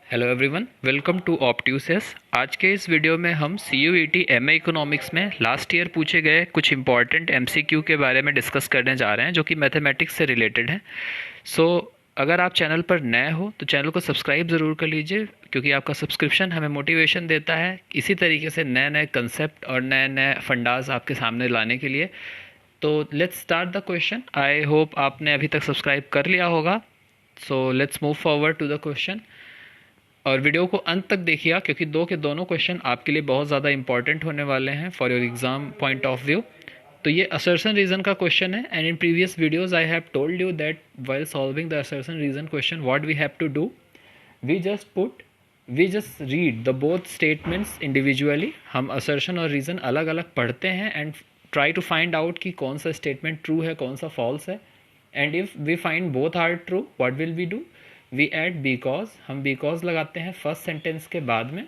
Hello everyone, welcome to Optuses. आज के इस वीडियो में हम CUET MA इकोनॉमिक्स में लास्ट ईयर पूछे गए कुछ इंपॉर्टेंट MCQ के बारे में डिस्कस करने जा रहे हैं जो कि मैथमेटिक्स से रिलेटेड है। अगर आप चैनल पर नए हो तो चैनल को सब्सक्राइब ज़रूर कर लीजिए, क्योंकि आपका सब्सक्रिप्शन हमें मोटिवेशन देता है इसी तरीके से नए नए कंसेप्ट और नए नए फंडाज आपके सामने लाने के लिए। तो let's start the question. I hope आपने अभी तक सब्सक्राइब कर लिया होगा। So let's move forward to the question और वीडियो को अंत तक देखिएगा, क्योंकि दोनों क्वेश्चन आपके लिए बहुत ज़्यादा इंपॉर्टेंट होने वाले हैं for your exam point of view. तो ये असर्शन रीजन का क्वेश्चन है, and in previous videos I have told you that while solving the assertion reason question what we have to do, we just read the both statements individually. हम assertion और reason अलग अलग पढ़ते हैं and try to find out कि कौन सा statement true है, कौन सा फॉल्स है। And if we find both are true, what will we do? We add because. हम बिकॉज लगाते हैं फर्स्ट सेंटेंस के बाद में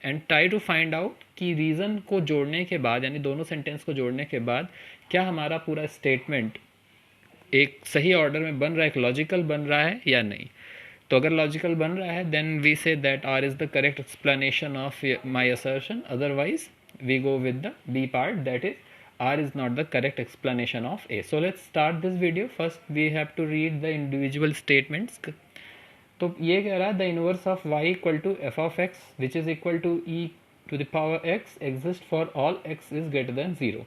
and try to find out कि रीज़न को जोड़ने के बाद, यानी दोनों सेंटेंस को जोड़ने के बाद, क्या हमारा पूरा स्टेटमेंट एक सही ऑर्डर में बन रहा है, एक लॉजिकल बन रहा है या नहीं। तो अगर लॉजिकल बन रहा है then we say that R is the correct explanation of my assertion, otherwise we go with the B part, that is R is not the correct explanation of A. So let's start this video. First we have to read the individual statements. तो ये कह रहा है the inverse of y equal to f of x which is equal to e to the power x exist for all x is greater than zero.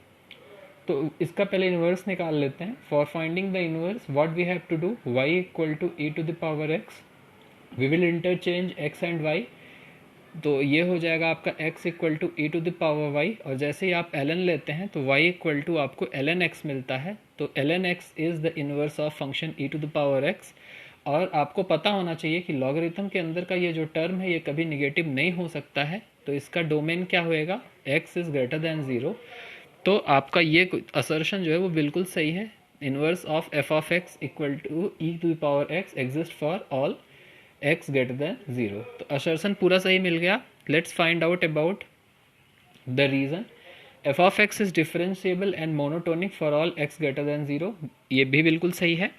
तो इसका पहले inverse निकाल लेते हैं। For finding the inverse what we have to do, y equal to e to the power x, we will interchange x and y। तो ये हो जाएगा आपका x equal to e to the power y, और जैसे ही आप ln लेते हैं तो y इक्वल टू आपको ln x मिलता है। तो ln x is the inverse of function e to the power x। और आपको पता होना चाहिए कि लॉगरिथम के अंदर का ये जो टर्म है ये कभी निगेटिव नहीं हो सकता है, तो इसका डोमेन क्या होएगा, x is greater than zero. तो आपका ये असर्शन जो है वो बिल्कुल सही है। Inverse of f of x equal to e to the power x exist for all x greater than zero. तो असर्शन पूरा सही मिल गया। Let's find out about the reason. F of x is differentiable and monotonic for all x greater than zero, ये भी बिल्कुल सही है।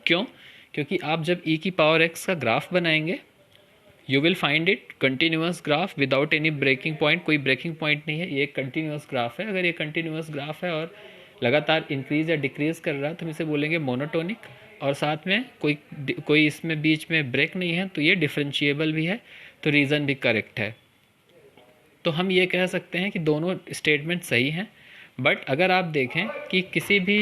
क्यों? क्योंकि आप जब e की पावर x का ग्राफ बनाएंगे you will find it continuous graph without any breaking point. कोई ब्रेकिंग पॉइंट नहीं है, ये एक कंटिन्यूस ग्राफ है। अगर ये कंटिन्यूस ग्राफ है और लगातार इंक्रीज या डिक्रीज कर रहा है तो हम इसे बोलेंगे मोनोटोनिक, और साथ में कोई इसमें बीच में ब्रेक नहीं है, तो ये डिफरेंशिएबल भी है, तो रीज़न भी करेक्ट है। तो हम ये कह सकते हैं कि दोनों स्टेटमेंट सही हैं। बट अगर आप देखें कि किसी भी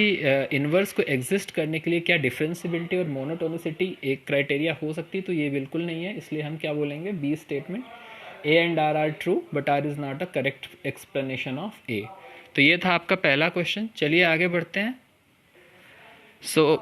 इन्वर्स को एग्जिस्ट करने के लिए क्या डिफरेंसिबिलिटी और मोनोटोनिसिटी एक क्राइटेरिया हो सकती है, तो ये बिल्कुल नहीं है। इसलिए हम क्या बोलेंगे, B statement, A and R are true but R is not a correct explanation of A. तो ये था आपका पहला क्वेश्चन। चलिए आगे बढ़ते हैं।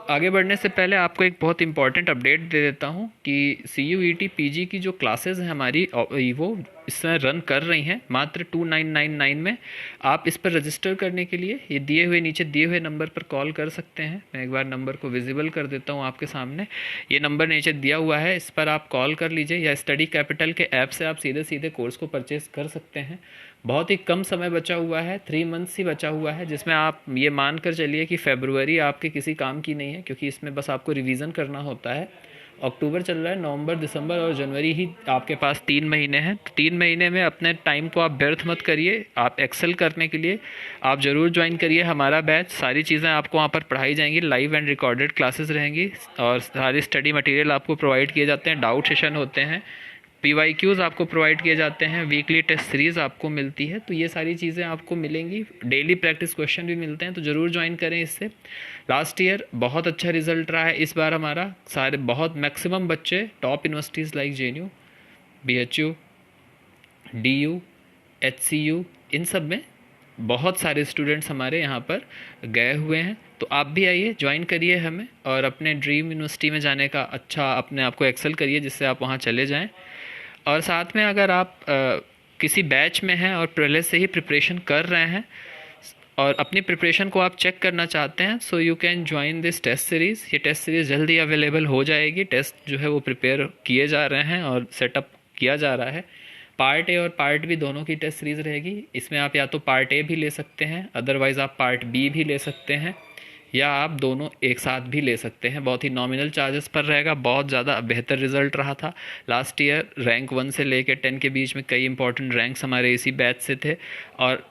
आगे बढ़ने से पहले आपको एक बहुत इंपॉर्टेंट अपडेट दे देता हूँ कि CUET PG की जो क्लासेस हैं हमारी वो इस समय रन कर रही हैं मात्र 2999 में। आप इस पर रजिस्टर करने के लिए ये नीचे दिए हुए नंबर पर कॉल कर सकते हैं। मैं एक बार नंबर को विजिबल कर देता हूँ आपके सामने। ये नंबर नीचे दिया हुआ है, इस पर आप कॉल कर लीजिए, या स्टडी कैपिटल के ऐप से आप सीधे सीधे कोर्स को परचेज़ कर सकते हैं। बहुत ही कम समय बचा हुआ है, 3 मंथ्स ही बचा हुआ है, जिसमें आप ये मान कर चलिए कि फरवरी आपके किसी काम की नहीं है, क्योंकि इसमें बस आपको रिवीजन करना होता है। अक्टूबर चल रहा है, नवंबर, दिसंबर और जनवरी ही आपके पास 3 महीने हैं। तो 3 महीने में अपने टाइम को आप व्यर्थ मत करिए। आप एक्सेल करने के लिए आप ज़रूर ज्वाइन करिए हमारा बैच। सारी चीज़ें आपको वहाँ पर पढ़ाई जाएंगी, लाइव एंड रिकॉर्डेड क्लासेस रहेंगी, और सारे स्टडी मटेरियल आपको प्रोवाइड किए जाते हैं, डाउट सेशन होते हैं, PYQs आपको प्रोवाइड किए जाते हैं, वीकली टेस्ट सीरीज़ आपको मिलती है। तो ये सारी चीज़ें आपको मिलेंगी, डेली प्रैक्टिस क्वेश्चन भी मिलते हैं, तो ज़रूर ज्वाइन करें इससे। लास्ट ईयर बहुत अच्छा रिजल्ट रहा है, इस बार हमारा सारे बहुत मैक्सिमम बच्चे top universities like JNU, BHU, DU, HCU, इन सब में बहुत सारे स्टूडेंट्स हमारे यहाँ पर गए हुए हैं। तो आप भी आइए, ज्वाइन करिए हमें, और अपने ड्रीम यूनिवर्सिटी में जाने का अच्छा अपने आप को एक्सेल करिए, जिससे आप वहाँ चले जाएँ। और साथ में अगर आप किसी बैच में हैं और पहले से ही प्रिपरेशन कर रहे हैं और अपनी प्रिपरेशन को आप चेक करना चाहते हैं, so you can join this test series. ये टेस्ट सीरीज़ जल्दी अवेलेबल हो जाएगी। टेस्ट जो है वो प्रिपेयर किए जा रहे हैं और सेटअप किया जा रहा है। पार्ट ए और पार्ट बी दोनों की टेस्ट सीरीज़ रहेगी। इसमें आप या तो पार्ट ए भी ले सकते हैं, अदरवाइज़ आप पार्ट बी भी ले सकते हैं। या आप दोनों एक साथ भी ले सकते हैं। बहुत ही नॉमिनल चार्जेस पर रहेगा, बहुत ज़्यादा बेहतर रिजल्ट रहा था लास्ट ईयर। रैंक 1 से लेकर 10 के बीच में कई इंपॉर्टेंट रैंक्स हमारे इसी बैच से थे, और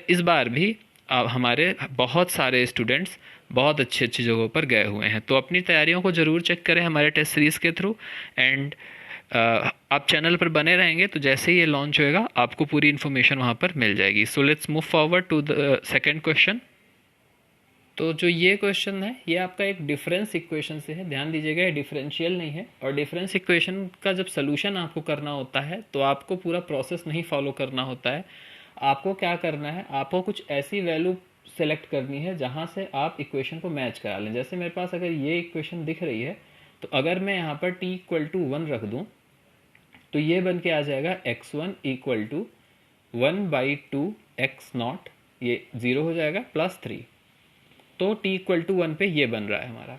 इस बार भी हमारे बहुत सारे स्टूडेंट्स बहुत अच्छी अच्छी जगहों पर गए हुए हैं। तो अपनी तैयारियों को ज़रूर चेक करें हमारे टेस्ट सीरीज़ के थ्रू। एंड आप चैनल पर बने रहेंगे तो जैसे ही ये लॉन्च होएगा आपको पूरी इन्फॉर्मेशन वहाँ पर मिल जाएगी। So let's move forward to the second question. तो जो ये क्वेश्चन है ये आपका एक डिफरेंस इक्वेशन से है, ध्यान दीजिएगा ये डिफरेंशियल नहीं है। और डिफरेंस इक्वेशन का जब सोल्यूशन आपको करना होता है तो आपको पूरा प्रोसेस नहीं फॉलो करना होता है। आपको क्या करना है, आपको कुछ ऐसी वैल्यू सेलेक्ट करनी है जहाँ से आप इक्वेशन को मैच करा लें। जैसे मेरे पास अगर ये इक्वेशन दिख रही है तो अगर मैं यहाँ पर t इक्वल टू 1 रख दूँ तो ये बन के आ जाएगा x1 इक्वल टू 1/2 x0, ये 0 हो जाएगा, +3। तो t इक्वल टू 1 पे ये बन रहा है हमारा।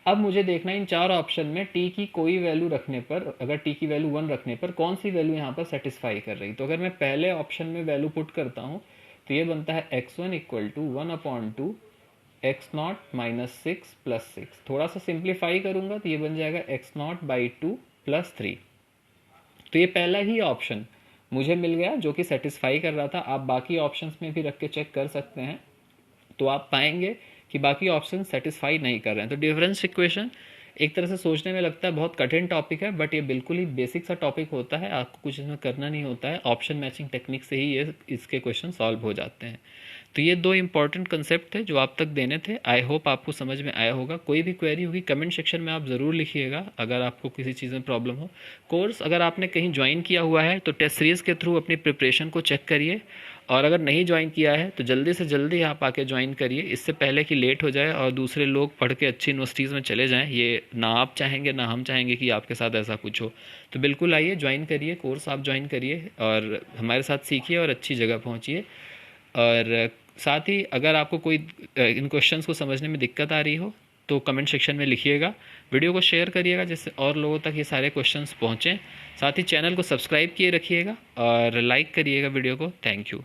अब मुझे देखना है इन चार ऑप्शन में t की कोई वैल्यू रखने पर, अगर t की वैल्यू 1 रखने पर कौन सी वैल्यू यहाँ पर सेटिस्फाई कर रही। तो अगर मैं पहले ऑप्शन में वैल्यू पुट करता हूँ तो ये बनता है x1 इक्वल टू 1/2 x0 - 6 + 6। थोड़ा सा सिंप्लीफाई करूँगा तो ये बन जाएगा x0/2 + 3। तो ये पहला ही ऑप्शन मुझे मिल गया जो कि सेटिस्फाई कर रहा था। आप बाकी ऑप्शंस में भी रख के चेक कर सकते हैं तो आप पाएंगे कि बाकी ऑप्शन सेटिस्फाई नहीं कर रहे हैं। तो डिफरेंस इक्वेशन एक तरह से सोचने में लगता है बहुत कठिन टॉपिक है, बट ये बिल्कुल ही बेसिक सा टॉपिक होता है, आपको कुछ इसमें करना नहीं होता है। ऑप्शन मैचिंग टेक्निक से ही ये इसके क्वेश्चन सॉल्व हो जाते हैं। तो ये दो इंपॉर्टेंट कंसेप्ट थे जो आप तक देने थे। आई होप आपको समझ में आया होगा। कोई भी क्वेरी होगी कमेंट सेक्शन में आप ज़रूर लिखिएगा अगर आपको किसी चीज़ में प्रॉब्लम हो। कोर्स अगर आपने कहीं ज्वाइन किया हुआ है तो टेस्ट सीरीज़ के थ्रू अपनी प्रिपरेशन को चेक करिए, और अगर नहीं ज्वाइन किया है तो जल्दी से जल्दी आप आके ज्वाइन करिए, इससे पहले कि लेट हो जाए और दूसरे लोग पढ़ के अच्छी यूनिवर्सिटीज़ में चले जाएं। ये ना आप चाहेंगे ना हम चाहेंगे कि आपके साथ ऐसा कुछ हो। तो बिल्कुल आइए, ज्वाइन करिए, कोर्स आप ज्वाइन करिए और हमारे साथ सीखिए और अच्छी जगह पहुँचिए। और साथ ही अगर आपको कोई इन क्वेश्चंस को समझने में दिक्कत आ रही हो तो कमेंट सेक्शन में लिखिएगा। वीडियो को शेयर करिएगा जिससे और लोगों तक ये सारे क्वेश्चंस पहुँचें। साथ ही चैनल को सब्सक्राइब किए रखिएगा और लाइक करिएगा वीडियो को। Thank you.